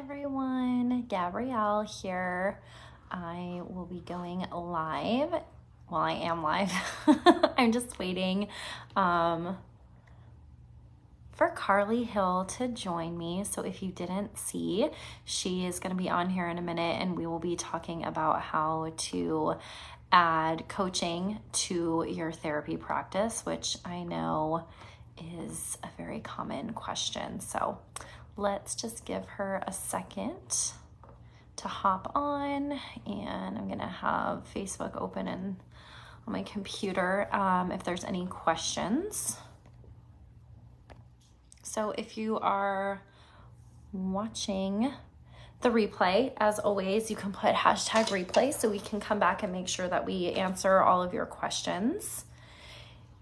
everyone, Gabrielle here. I will be going live. Well, I am live. I'm just waiting for Carly Hill to join me. So if you didn't see, she is going to be on here in a minute and we will be talking about how to add coaching to your therapy practice, which I know is a very common question. So let's just give her a second to hop on, and I'm gonna have Facebook open and on my computer if there's any questions. So if you are watching the replay, as always, you can put hashtag replay so we can come back and make sure that we answer all of your questions.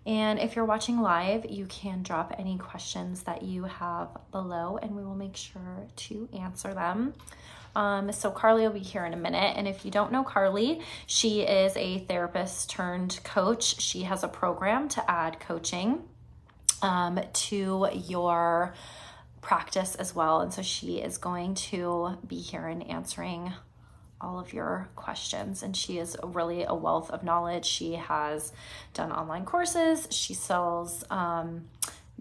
And if you're watching live, you can drop any questions that you have below and we will make sure to answer them. So Carly will be here in a minute. And if you don't know Carly, she is a therapist turned coach. She has a program to add coaching to your practice as well. And so she is going to be here and answering all of your questions, and she is really a wealth of knowledge. She has done online courses, she sells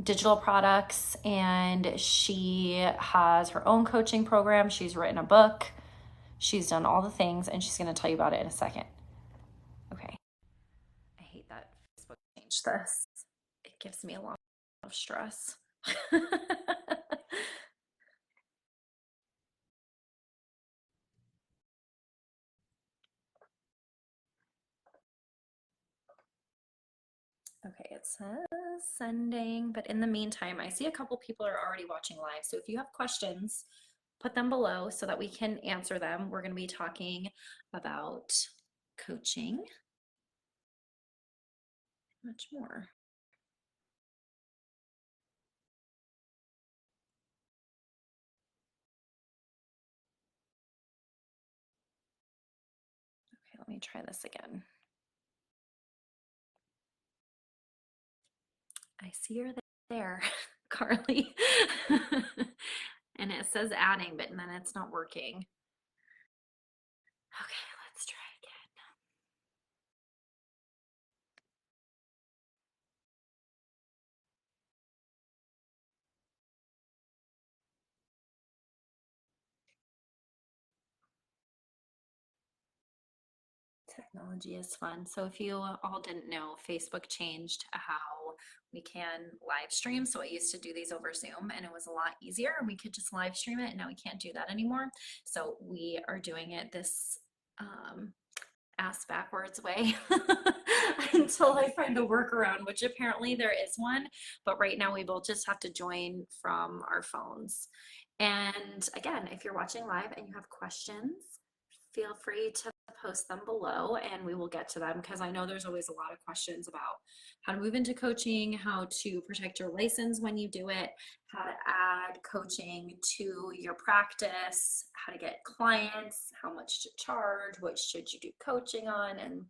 digital products, and she has her own coaching program. She's written a book, she's done all the things, and she's going to tell you about it in a second. Okay, I hate that Facebook changed this. It gives me a lot of stress. Okay, it says sending, but in the meantime, I see a couple people are already watching live. So if you have questions, put them below so that we can answer them. We're going to be talking about coaching, much more. Okay, let me try this again. I see you're there, Carly. And it says adding, but then it's not working. Okay, let's try again. Technology is fun. So if you all didn't know, Facebook changed how we can live stream. So I used to do these over Zoom and it was a lot easier. We could just live stream it, and now we can't do that anymore. So we are doing it this ass backwards way until I find a workaround, which apparently there is one. But right now we both just have to join from our phones. And again, if you're watching live and you have questions, feel free to post them below and we will get to them, because I know there's always a lot of questions about how to move into coaching, how to protect your license when you do it, how to add coaching to your practice, how to get clients, how much to charge, what should you do coaching on, and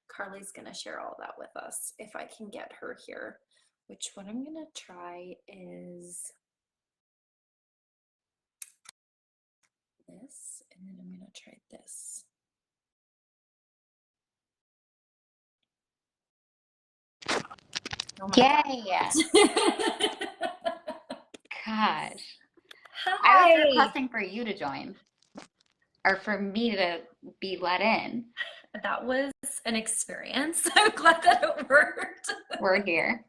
Carly's going to share all that with us if I can get her here, which what I'm going to try is this, and then I'm going to try this. Oh Yay! Gosh. Hi. I was requesting for you to join, or for me to be let in. That was an experience. I'm glad that it worked. We're here.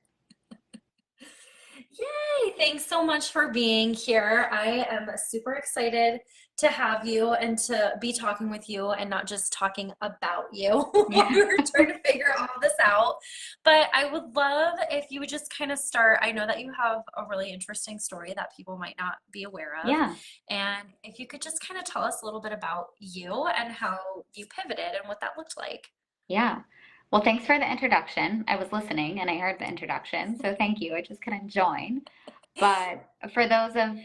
Yay! Thanks so much for being here. I am super excited to have you and to be talking with you and not just talking about you. Yeah. We were trying to figure all this out. But I would love if you would just kind of start. I know that you have a really interesting story that people might not be aware of. Yeah. And if you could just kind of tell us a little bit about you and how you pivoted and what that looked like. Yeah. Well, thanks for the introduction. I was listening and I heard the introduction, so thank you. I just couldn't join. But for those of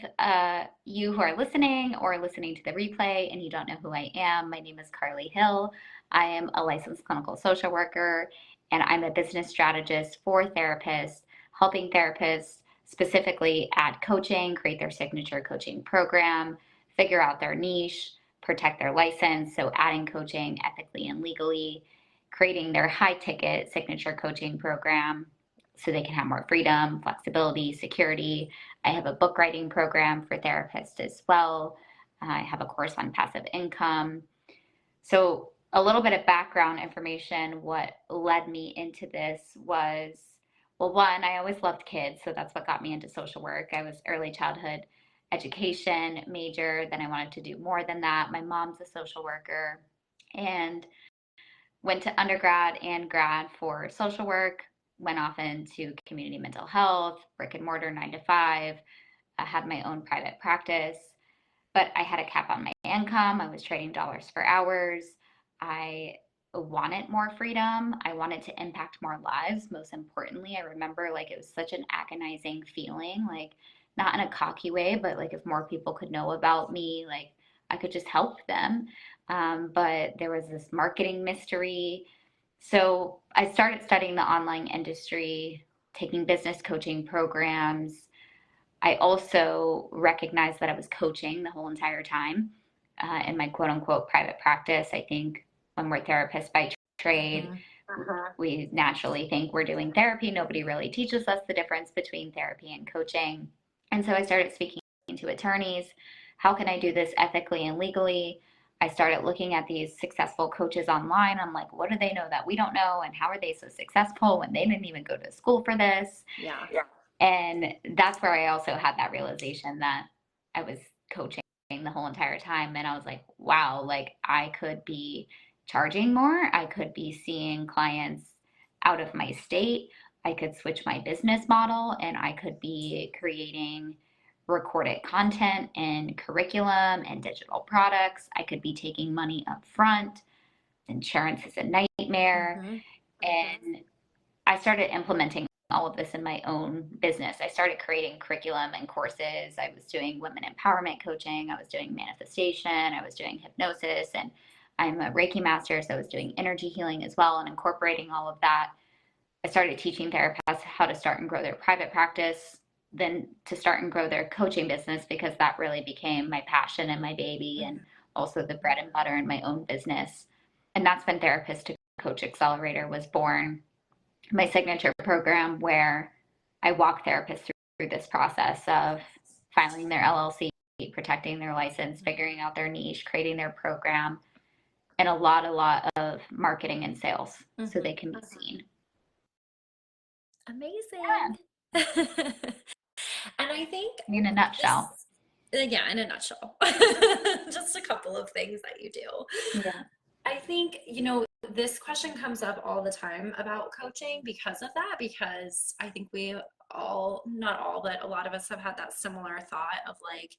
you who are listening or listening to the replay and you don't know who I am, my name is Carly Hill. I am a licensed clinical social worker, and I'm a business strategist for therapists, helping therapists specifically add coaching, create their signature coaching program figure out their niche, protect their license. So adding coaching ethically and legally, creating their high ticket signature coaching program so they can have more freedom, flexibility, security. I have a book writing program for therapists as well. I have a course on passive income. So, a little bit of background information. What led me into this was, well, one, I always loved kids. So, that's what got me into social work. I was early childhood education major. Then I wanted to do more than that. My mom's a social worker and went to undergrad and grad for social work, went off into community mental health, brick and mortar 9 to 5. I had my own private practice, but I had a cap on my income. I was trading dollars for hours. I wanted more freedom. I wanted to impact more lives. Most importantly, I remember like it was such an agonizing feeling, like not in a cocky way, but like if more people could know about me, like I could just help them. But there was this marketing mystery. So I started studying the online industry, taking business coaching programs. I also recognized that I was coaching the whole entire time in my quote unquote private practice. I think when we're therapists by trade, we naturally think we're doing therapy. Nobody really teaches us the difference between therapy and coaching. And so I started speaking to attorneys. How can I do this ethically and legally? I started looking at these successful coaches online. I'm like, what do they know that we don't know? And how are they so successful when they didn't even go to school for this? Yeah. And that's where I also had that realization that I was coaching the whole entire time. And I was like, wow, like I could be charging more. I could be seeing clients out of my state. I could switch my business model and I could be creating recorded content and curriculum and digital products. I could be taking money up front. Insurance is a nightmare. And I started implementing all of this in my own business. I started creating curriculum and courses. I was doing women empowerment coaching. I was doing manifestation. I was doing hypnosis. And I'm a Reiki master. So I was doing energy healing as well and incorporating all of that. I started teaching therapists how to start and grow their private practice, then to start and grow their coaching business because that really became my passion and my baby and also the bread and butter in my own business. And that's when Therapist to Coach Accelerator was born, my signature program where I walk therapists through this process of filing their LLC, protecting their license, figuring out their niche, creating their program, and a lot of marketing and sales so they can be seen. Amazing. And I think In a nutshell. yeah, in a nutshell, just a couple of things that you do. Yeah. I think, this question comes up all the time about coaching because of that, because I think we all, not all, but a lot of us have had that similar thought of like,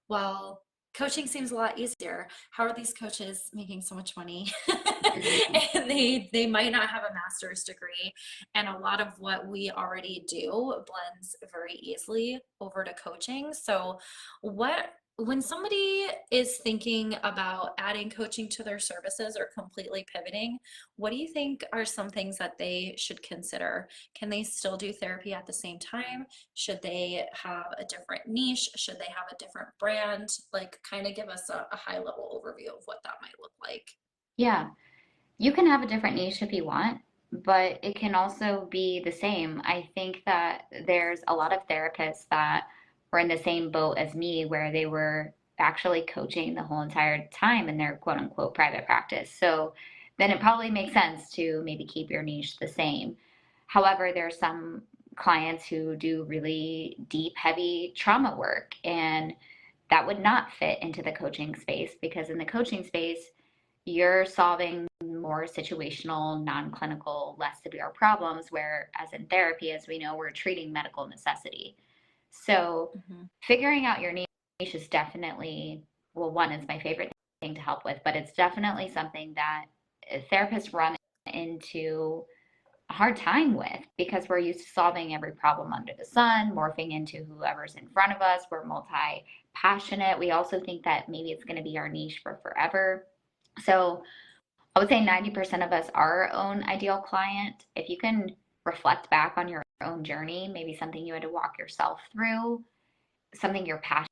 well, coaching seems a lot easier. How are these coaches making so much money? And they might not have a master's degree. And a lot of what we already do blends very easily over to coaching. So when somebody is thinking about adding coaching to their services or completely pivoting, what do you think are some things that they should consider? Can they still do therapy at the same time? Should they have a different niche? Should they have a different brand? Like, kind of give us a high level overview of what that might look like. Yeah. You can have a different niche if you want, but it can also be the same. I think that there's a lot of therapists that were in the same boat as me where they were actually coaching the whole entire time in their quote unquote private practice. So then it probably makes sense to maybe keep your niche the same. However, there are some clients who do really deep, heavy trauma work, and that would not fit into the coaching space because in the coaching space, you're solving more situational, non-clinical, less severe problems, whereas in therapy, as we know, we're treating medical necessity. So figuring out your niche is definitely, well, one is my favorite thing to help with, but it's definitely something that therapists run into a hard time with because we're used to solving every problem under the sun, morphing into whoever's in front of us. We're multi-passionate. We also think that maybe it's going to be our niche for forever. So I would say 90% of us are our own ideal client. If you can reflect back on your own journey, maybe something you had to walk yourself through, something you're passionate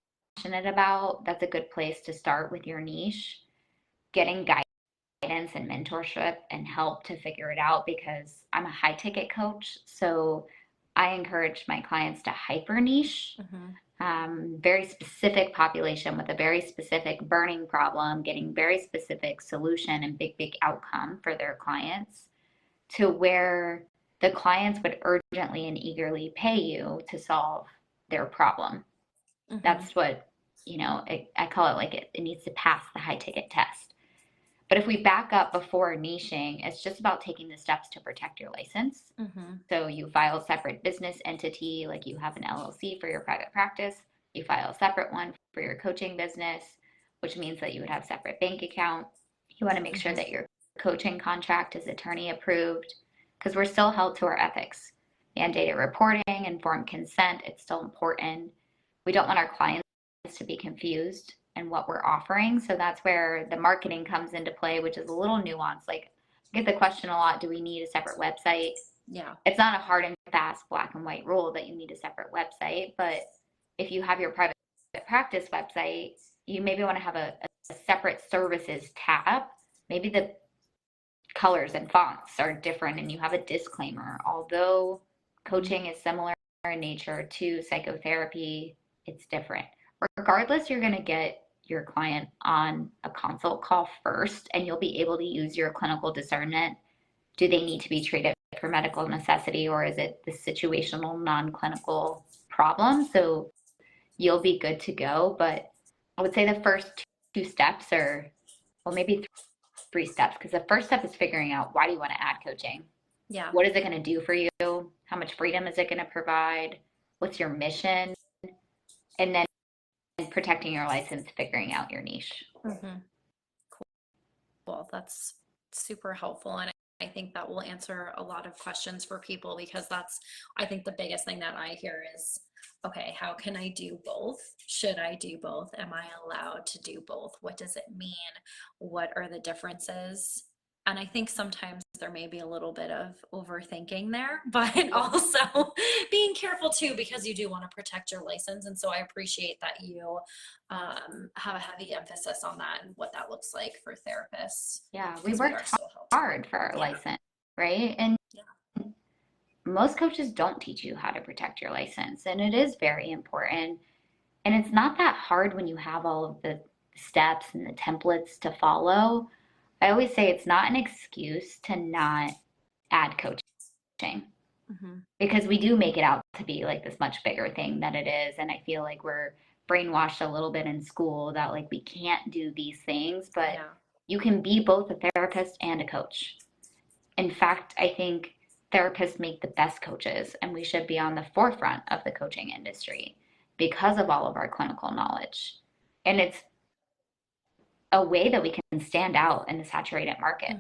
passionate about, that's a good place to start with your niche. Getting guidance and mentorship and help to figure it out, because I'm a high ticket coach. So I encourage my clients to hyper niche, very specific population with a very specific burning problem, getting very specific solution and big outcome for their clients, to where the clients would urgently and eagerly pay you to solve their problem. That's what, I call it, like it needs to pass the high ticket test. But if we back up before niching, it's just about taking the steps to protect your license. So you file a separate business entity, like you have an LLC for your private practice. You file a separate one for your coaching business, which means that you would have separate bank account. You want to make sure that your coaching contract is attorney approved, because we're still held to our ethics. Mandated reporting, informed consent, it's still important. We don't want our clients to be confused in what we're offering. So that's where the marketing comes into play, which is a little nuanced. Like, I get the question a lot, do we need a separate website? Yeah. It's not a hard and fast black and white rule that you need a separate website, but if you have your private practice website, you maybe want to have a separate services tab. Maybe the colors and fonts are different and you have a disclaimer. Although coaching is similar in nature to psychotherapy, it's different. Regardless, you're going to get your client on a consult call first, and you'll be able to use your clinical discernment. Do they need to be treated for medical necessity, or is it the situational non-clinical problem? So you'll be good to go. But I would say the first two steps are, well, maybe three steps, because the first step is figuring out, why do you want to add coaching? Yeah. What is it going to do for you? How much freedom is it going to provide? What's your mission? And then protecting your license, figuring out your niche. Cool. That's super helpful. And I think that will answer a lot of questions for people, because that's, I think, the biggest thing that I hear is, okay, how can I do both? Should I do both? Am I allowed to do both? What does it mean? What are the differences? And I think sometimes there may be a little bit of overthinking there, but also being careful too, because you do want to protect your license. And so I appreciate that you have a heavy emphasis on that and what that looks like for therapists. Yeah, we worked hard for our license, right? And most coaches don't teach you how to protect your license, and it is very important. And it's not that hard when you have all of the steps and the templates to follow. I always say it's not an excuse to not add coaching, because we do make it out to be like this much bigger thing than it is. And I feel like we're brainwashed a little bit in school that like we can't do these things, but you can be both a therapist and a coach. In fact, I think therapists make the best coaches, and we should be on the forefront of the coaching industry because of all of our clinical knowledge. And it's a way that we can stand out in the saturated market.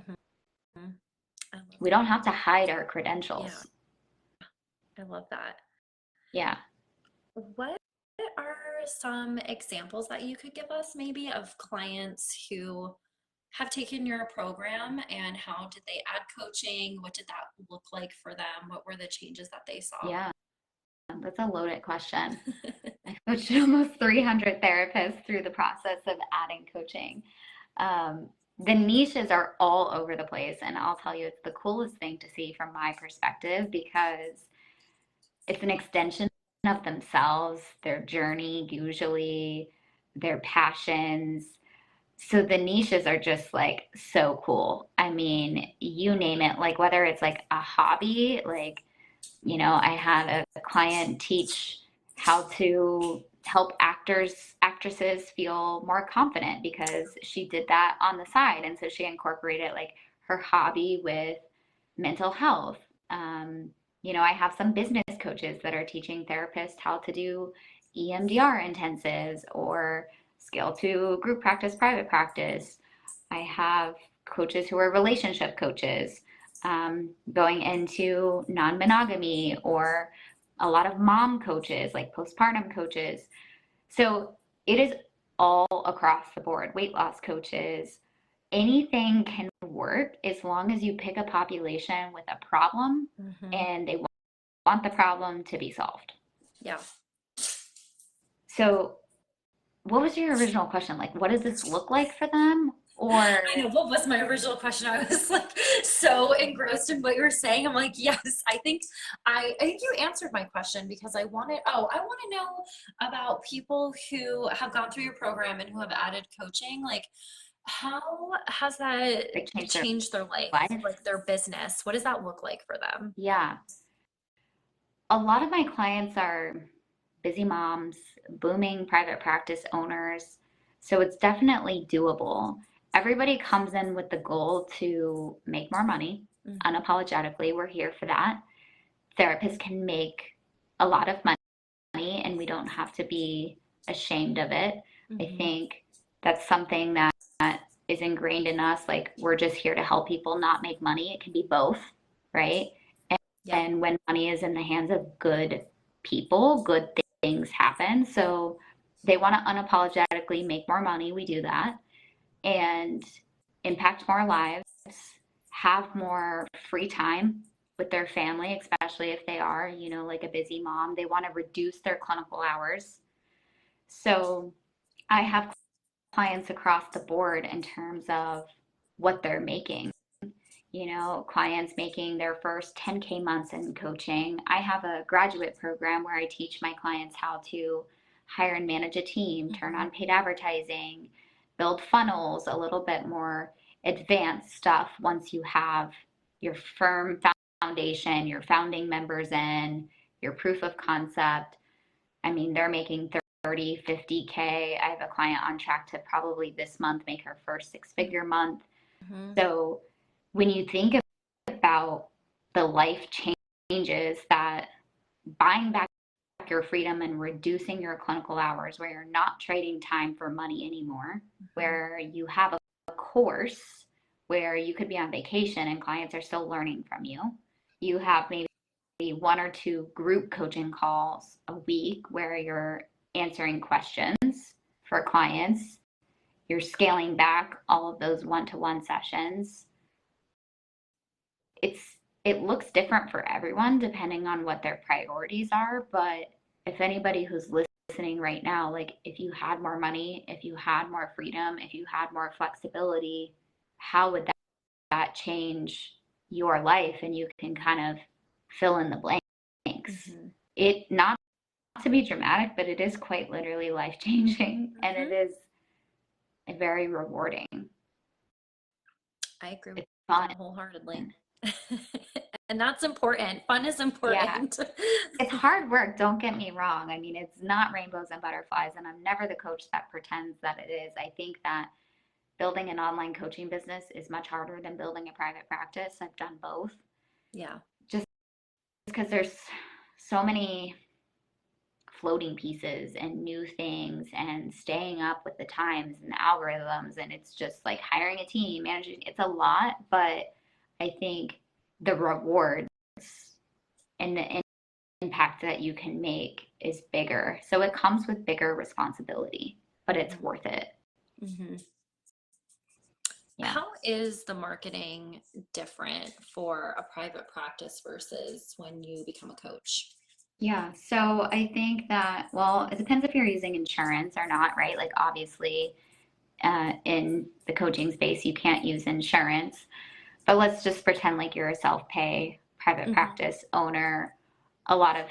We don't have to hide our credentials. I love that. Yeah. What are some examples that you could give us maybe of clients who have taken your program, and how did they add coaching? What did that look like for them? What were the changes that they saw? Yeah, that's a loaded question. I coached almost 300 therapists through the process of adding coaching. The niches are all over the place, and I'll tell you, it's the coolest thing to see from my perspective, because it's an extension of themselves, their journey, usually their passions. So the niches are just like so cool. I mean, you name it, like whether it's like a hobby, like, I had a client teach how to help actresses feel more confident, because she did that on the side. And so she incorporated like her hobby with mental health. I have some business coaches that are teaching therapists how to do EMDR intensives or scale to group practice, private practice. I have coaches who are relationship coaches, going into non-monogamy, or a lot of mom coaches, like postpartum coaches. So it is all across the board. Weight loss coaches, anything can work as long as you pick a population with a problem and they want the problem to be solved. Yeah. So what was your original question? Like, what does this look like for them? I Or know, what was my original question? I was like so engrossed in what you were saying. I'm like, yes, I think you answered my question because I want to know about people who have gone through your program and who have added coaching. Like, how has that like change their changed their life, life? like their business? What does that look like for them? Yeah. A lot of my clients are busy moms, booming private practice owners. So it's definitely doable. Everybody comes in with the goal to make more money. Mhm. Unapologetically, we're here for that. Therapists can make a lot of money and we don't have to be ashamed of it. I Mhm. think that's something that is ingrained in us. Like, we're just here to help people not make money. It can be both, right? Yeah. And when money is in the hands of good people, good things happen. So they want to unapologetically make more money. We do that and impact more lives, have more free time with their family, especially if they are, like a busy mom. They want to reduce their clinical hours. So I have clients across the board in terms of what they're making. Clients making their first 10K months in coaching. I have a graduate program where I teach my clients how to hire and manage a team, turn Mhm. on paid advertising, build funnels, a little bit more advanced stuff once you have your firm foundation, your founding members in, your proof of concept. I mean, they're making 30, 50K. I have a client on track to probably this month make her first six-figure month. Mhm. So when you think about the life changes that buying back your freedom and reducing your clinical hours, where you're not trading time for money anymore, Mhm. where you have a course where you could be on vacation and clients are still learning from you. You have maybe one or two group coaching calls a week where you're answering questions for clients. You're scaling back all of those one-to-one sessions. It looks different for everyone depending on what their priorities are. But if anybody who's listening right now, like, if you had more money, if you had more freedom, if you had more flexibility, how would that change your life? And you can kind of fill in the blanks. Mhm. It, not to be dramatic, but it is quite literally life changing and it Mhm. is very rewarding. I agree with It's fun. that wholeheartedly. And that's important. Fun is Yeah. important. It's hard work, don't get me wrong. I mean, it's not rainbows and butterflies, and I'm never the coach that pretends that it is. I think that building an online coaching business is much harder than building a private practice. I've done both Yeah. just because there's so many floating pieces and new things and staying up with the times and the algorithms. And it's just like hiring a team, managing, it's a lot, but I think the rewards and the impact that you can make is bigger. So it comes with bigger responsibility, but it's Mhm. worth it. Mhm. Yeah. How is the marketing different for a private practice versus when you become a coach? Yeah. So I think that, well, it depends if you're using insurance or not, right? Like, obviously, in the coaching space, you can't use insurance, but let's just pretend like you're a self pay private Mhm. practice owner. A lot of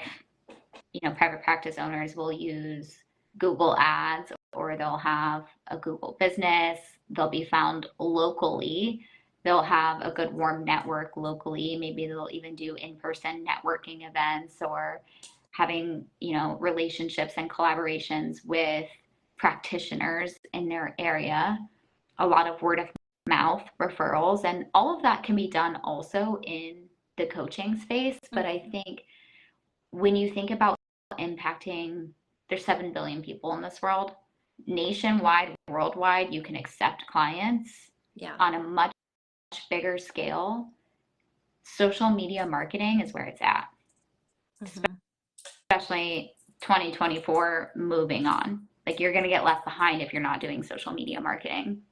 private practice owners will use Google Ads or they'll have a Google business. They'll be found locally. They'll have a good warm network locally. Maybe they'll even do in-person networking events or having, relationships and collaborations with practitioners in their area. A lot of word of mouth referrals, and all of that can be done also in the coaching space. But I Mhm. think when you think about impacting, there's 7 billion people in this world. Nationwide, worldwide, you can accept clients Yeah. on a much bigger scale. Social media marketing is where it's at, Mhm. especially 2024 moving on. Like, you're going to get left behind if you're not doing social media marketing.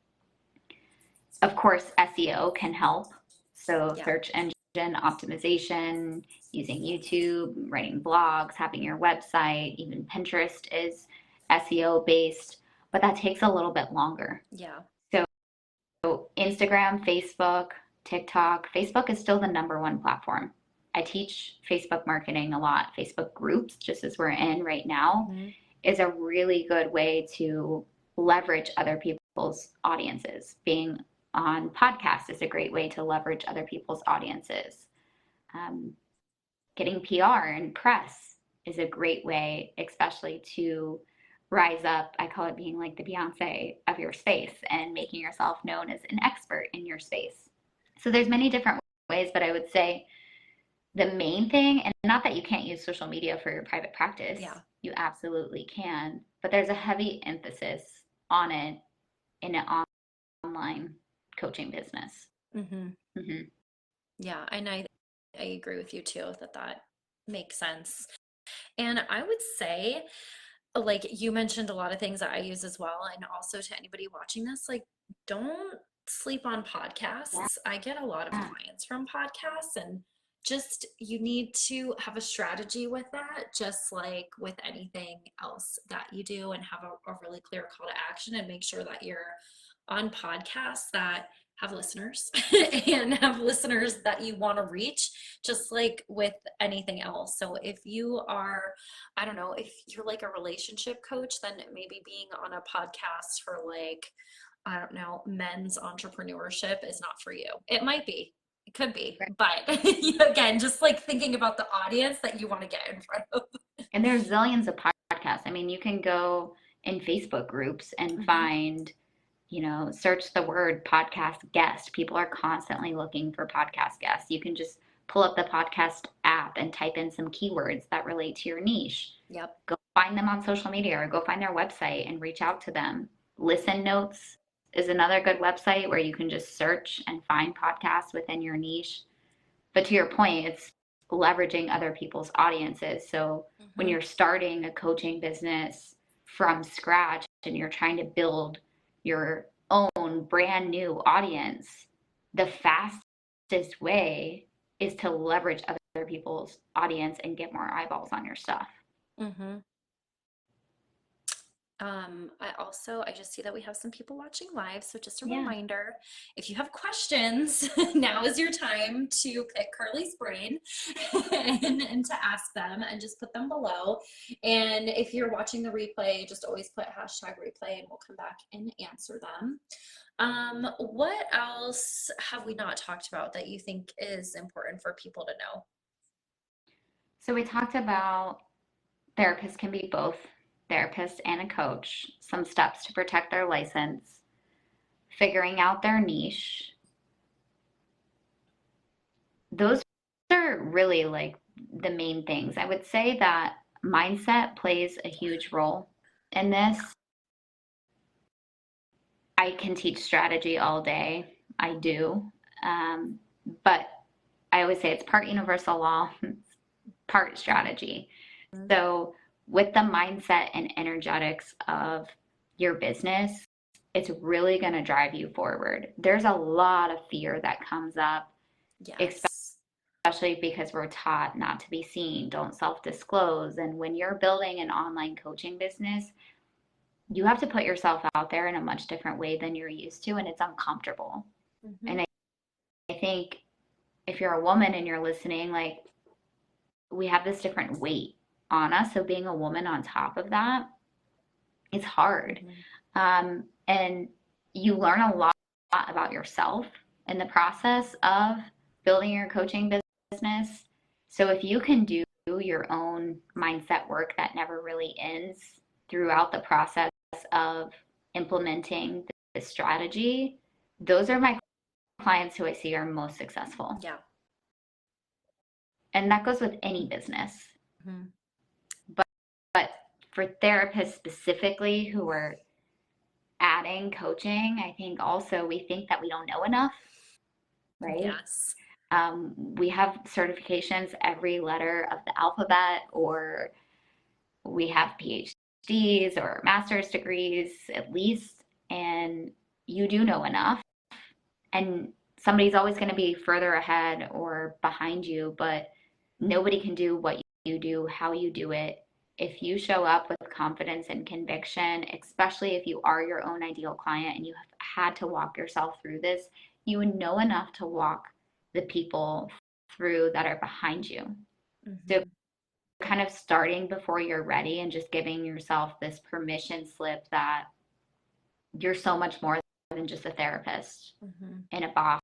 Of course, SEO can help. So, Yeah. search engine optimization, using YouTube, writing blogs, having your website, even Pinterest is SEO based. but that takes a little bit longer. Yeah. So Instagram, Facebook, TikTok. Facebook is still the number one platform. I teach Facebook marketing a lot. Facebook groups, just as we're in right now, Mm-hmm. is a really good way to leverage other people's audiences. Being on podcasts is a great way to leverage other people's audiences. Um, Getting PR and press is a great way, especially to rise up. I call it being like the Beyonce of your space and making yourself known as an expert in your space. So there's many different ways, but I would say the main thing, and not that you can't use social media for your private practice, Yeah. you absolutely can, but there's a heavy emphasis on it in an online coaching business. Mm-hmm. Mm-hmm. Yeah. And I agree with you too that that makes sense. And I would say, like you mentioned a lot of things that I use as well. And also to anybody watching this, like don't sleep on Yeah. podcasts. I get a lot of clients from podcasts, and just you need to have a strategy with that, just like with anything else that you do, and have a really clear call to action and make sure that you're on podcasts that have listeners and have listeners that you want to reach, just like with anything else. So if you are, I don't know, if you're like a relationship coach, then maybe being on a podcast for like, I don't know, men's entrepreneurship is not for you. It might be, it could be, Right. but again, just like thinking about the audience that you want to get in front of. And there's zillions of podcasts. I mean, you can go in Facebook groups and Mm-hmm. find, search the word podcast guest. People are constantly looking for podcast guests. You can just pull up the podcast app and type in some keywords that relate to your niche. Yep. Go find them on social media or go find their website and reach out to them. Listen Notes is another good website where you can just search and find podcasts within your niche. But to your point, it's leveraging other people's audiences. So when Mm-hmm. you're starting a coaching business from scratch and you're trying to build your own brand new audience, the fastest way is to leverage other people's audience and get more eyeballs on your stuff. Mm-hmm. I just see that we have some people watching live. So just a Yeah. reminder, if you have questions, now is your time to pick Carly's brain and to ask them and just put them below. And if you're watching the replay, just always put hashtag replay and we'll come back and answer them. What else have we not talked about that you think is important for people to know? So we talked about therapists can be both therapist and a coach, some steps to protect their license, figuring out their niche. Those are really like the main things. I would say that mindset plays a huge role in this. I can teach strategy all day. I do. But I always say it's part universal law, part strategy. So, with the mindset and energetics of your business, it's really going to drive you forward. There's a lot of fear that comes up, Yes. especially because we're taught not to be seen, don't self disclose. And when you're building an online coaching business, you have to put yourself out there in a much different way than you're used to, and it's uncomfortable. Mm-hmm. And I think if you're a woman and you're listening, like we have this different weight on us. So being a woman on top of that, it's hard. And you learn a lot about yourself in the process of building your coaching business. So if you can do your own mindset work that never really ends throughout the process of implementing the strategy, those are my clients who I see are most successful. Yeah. And that goes with any business. Mm-hmm. But for therapists specifically who are adding coaching, I think also we think that we don't know enough, right? Yes. We have certifications, every letter of the alphabet, or we have PhDs or master's degrees at least, and you do know enough. And somebody's always going to be further ahead or behind you, but nobody can do what you do, how you do it, if you show up with confidence and conviction, especially if you are your own ideal client and you have had to walk yourself through this, you would know enough to walk the people through that are behind you. So Mm-hmm. kind of starting before you're ready and just giving yourself this permission slip that you're so much more than just a therapist Mm-hmm. in a box,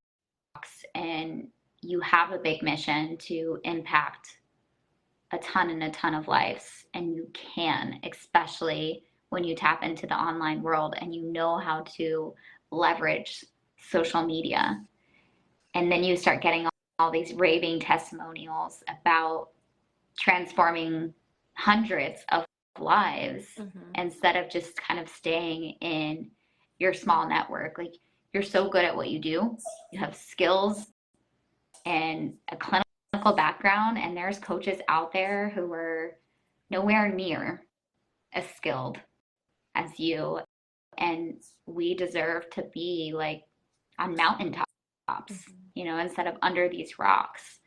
and you have a big mission to impact a ton of lives, and you can, especially when you tap into the online world and you know how to leverage social media. And then you start getting all these raving testimonials about transforming hundreds of lives Mm-hmm. instead of just kind of staying in your small network. Like, you're so good at what you do, you have skills and a clinical background, and there's coaches out there who are nowhere near as skilled as you, and we deserve to be like on mountaintops, Mm-hmm. instead of under these rocks.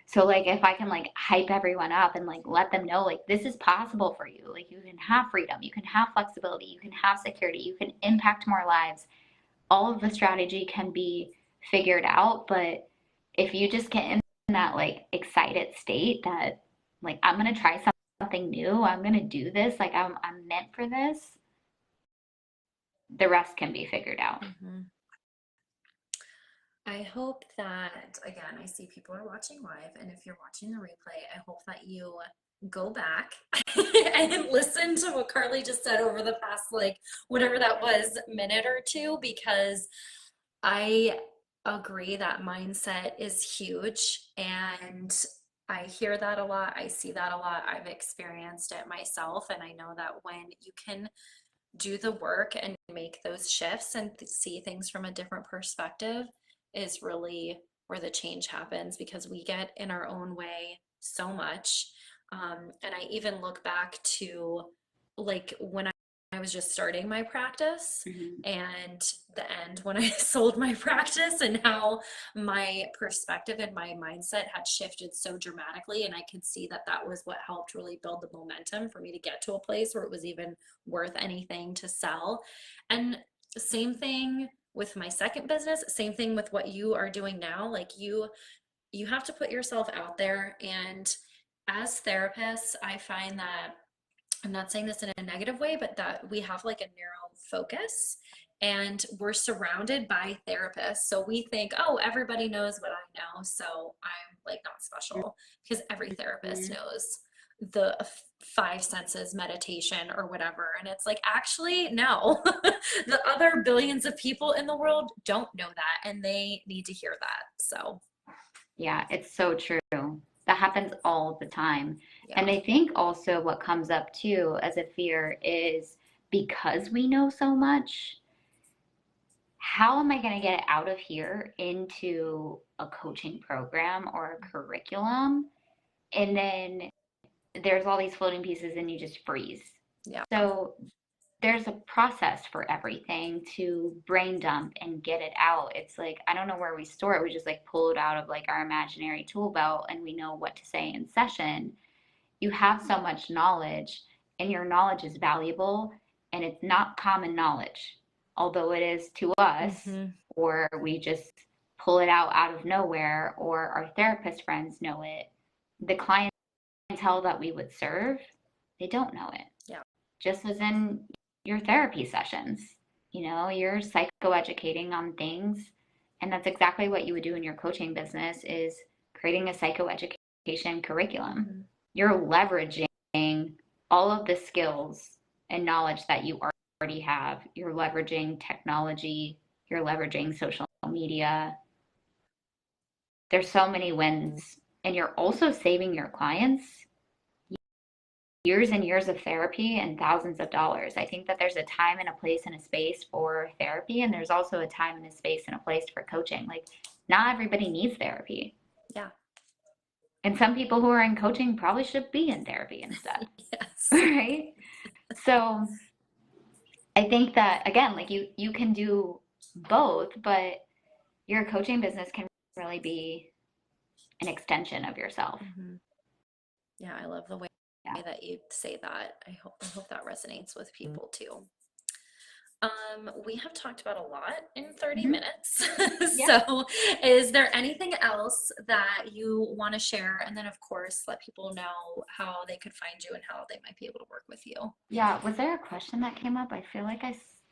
So like if I can like hype everyone up and like let them know like this is possible for you. Like you can have freedom, you can have flexibility, you can have security, you can impact more lives. All of the strategy can be figured out, but if you just get in that like excited state that like I'm gonna try something new, I'm gonna do this, like I'm meant for this, the rest can be figured out. Mm-hmm. I hope that, again, I see people are watching live, and if you're watching the replay, I hope that you go back and listen to what Carly just said over the past, like, whatever that was, minute or two, because I agree that mindset is huge. And I hear that a lot. I see that a lot. I've experienced it myself. And I know that when you can do the work and make those shifts and see things from a different perspective is really where the change happens, because we get in our own way so much. And I even look back to like when I was just starting my practice Mhm. and the end when I sold my practice, and how my perspective and my mindset had shifted so dramatically. And I could see that that was what helped really build the momentum for me to get to a place where it was even worth anything to sell. And same thing with my second business, same thing with what you are doing now. Like you have to put yourself out there. And as therapists, I find that, I'm not saying this in a negative way, but that we have like a narrow focus, and we're surrounded by therapists. So we think, oh, everybody knows what I know, so I'm like not special, because every therapist Mhm. knows the five senses meditation or whatever. And it's like, actually, no, the other billions of people in the world don't know that, and they need to hear that. So, Yeah, it's so true. That happens all the time. And yeah. I think also what comes up too as a fear is, because we know so much, how am I going to get it out of here into a coaching program or a curriculum? And then there's all these floating pieces and you just freeze. Yeah. So there's a process for everything to brain dump and get it out. It's like, I don't know where we store it. We just like pull it out of like our imaginary tool belt and we know what to say in session. You have so much knowledge, and your knowledge is valuable, and it's not common knowledge, although it is to us, Mm-hmm. or we just pull it out of nowhere, or our therapist friends know it. The clientele that we would serve, they don't know it. Yeah. Just as in your therapy sessions, you're psychoeducating on things, and that's exactly what you would do in your coaching business, is creating a psychoeducation curriculum. Mm-hmm. You're leveraging all of the skills and knowledge that you already have. You're leveraging technology, you're leveraging social media. There's so many wins, and you're also saving your clients years and years of therapy and thousands of dollars. I think that there's a time and a place and a space for therapy, and there's also a time and a space and a place for coaching. Like, not everybody needs therapy. Yeah. And some people who are in coaching probably should be in therapy instead. Yes. Right? So I think that, again, like you can do both, but your coaching business can really be an extension of yourself. Mm-hmm. Yeah, I love the way Yeah. that you say that. I hope that resonates with people too. We have talked about a lot in 30 Mhm. minutes. Yeah. So, is there anything else that you want to share? And then, of course, let people know how they could find you and how they might be able to work with you. Yeah. Was there a question that came up? I feel like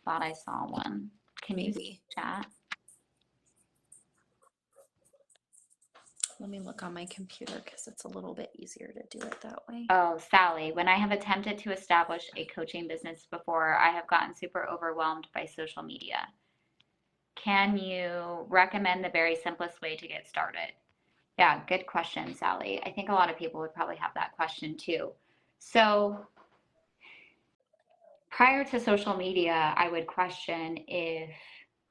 thought I saw one. Can you Maybe. chat? Let me look on my computer because it's a little bit easier to do it that way. Oh, Sally, when I have attempted to establish a coaching business before, I have gotten super overwhelmed by social media. Can you recommend the very simplest way to get started? Yeah, good question, Sally. I think a lot of people would probably have that question too. So, prior to social media, I would question if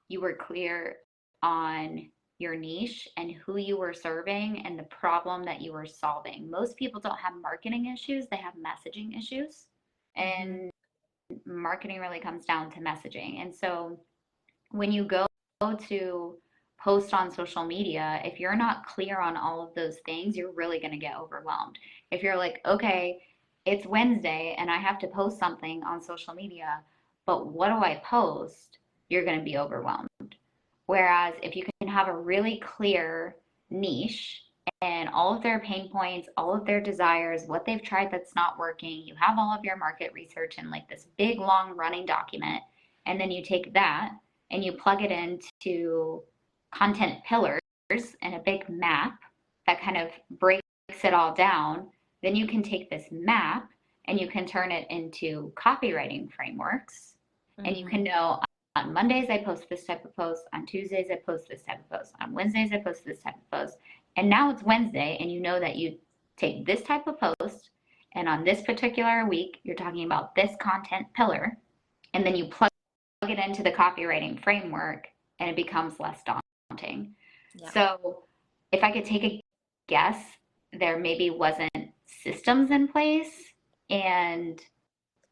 you were clear on your niche and who you were serving and the problem that you were solving. Most people don't have marketing issues, they have messaging issues. Mm-hmm. And marketing really comes down to messaging. And so when you go to post on social media, if you're not clear on all of those things, you're really going to get overwhelmed. If you're like, okay, it's Wednesday and I have to post something on social media, but what do I post? You're going to be overwhelmed. Whereas if you can have a really clear niche and all of their pain points, all of their desires, what they've tried that's not working, you have all of your market research in like this big, long running document, and then you take that and you plug it into content pillars and a big map that kind of breaks it all down, then you can take this map and you can turn it into copywriting frameworks. And you Mm-hmm. can know on Mondays, I post this type of post. On Tuesdays, I post this type of post. On Wednesdays, I post this type of post. And now it's Wednesday, and you know that you take this type of post, and on this particular week, you're talking about this content pillar, and then you plug it into the copywriting framework, and it becomes less daunting. Yeah. So, if I could take a guess, there maybe wasn't systems in place, and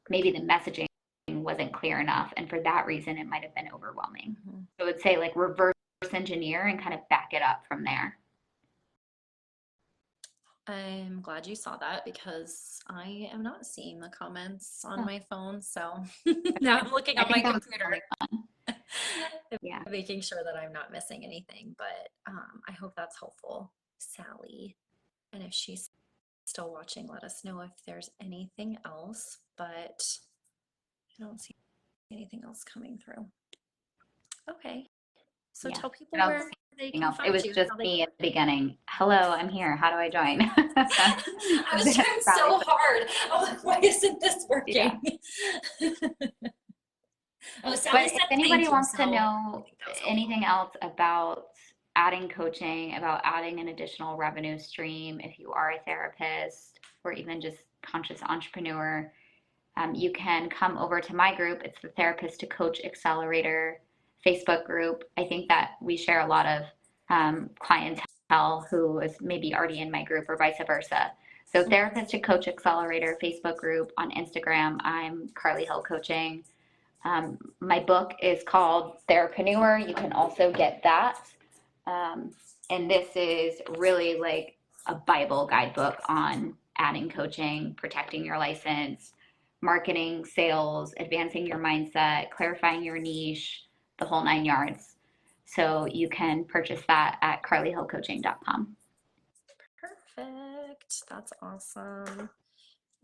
maybe the messaging wasn't clear enough. And for that reason, it might have been overwhelming. Mm-hmm. So I would say like reverse engineer and kind of back it up from there. I'm glad you saw that because I am not seeing the comments on Oh, my phone. So now okay. I'm looking I on my think that was computer, really fun. Yeah. making sure that I'm not missing anything. But I hope that's helpful, Sally. And if she's still watching, let us know if there's anything else. But I don't see anything else coming through. Okay. So Yeah. tell I people don't where see they anything can else. It find was you and just how they can me at work the with you. beginning. Hello, I'm here. How do I join? I was trying Sally so said, hard. I was like, why isn't this yeah. working? Oh, But Sally if said anybody thank you, wants to so I know think that was helpful. anything else about adding coaching, about adding an additional revenue stream, if you are a therapist or even just conscious entrepreneur, you can come over to my group. It's the Therapist to Coach Accelerator Facebook group. I think that we share a lot of clientele who is maybe already in my group or vice versa. So, Therapist to Coach Accelerator Facebook group on Instagram. I'm Carly Hill Coaching. My book is called Therapreneur. You can also get that. Um, and this is really like a Bible guidebook on adding coaching, protecting your license, marketing, sales, advancing your mindset, clarifying your niche, the whole 9 yards. So you can purchase that at carlyhillcoaching.com. Perfect. That's awesome.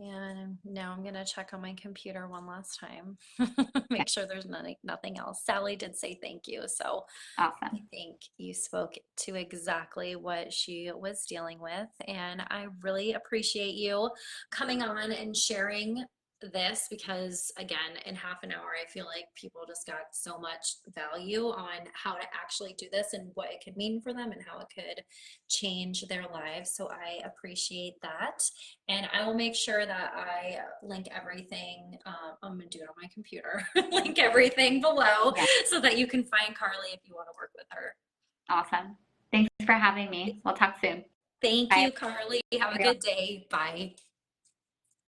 And now I'm gonna check on my computer one last time. Yeah, Make sure there's nothing else. Sally did say thank you, so I awesome. think you spoke to exactly what she was dealing with. And I really appreciate you coming on and sharing this because, again, in half an hour, I feel like people just got so much value on how to actually do this and what it could mean for them and how it could change their lives. So I appreciate that. And I will make sure that I link everything. I'm going to do it on my computer, link everything below Yeah, so that you can find Carly if you want to work with her. awesome. Thanks for having me. We'll talk soon. Thank Bye. you, Carly. Have a Everyone. good day. Bye.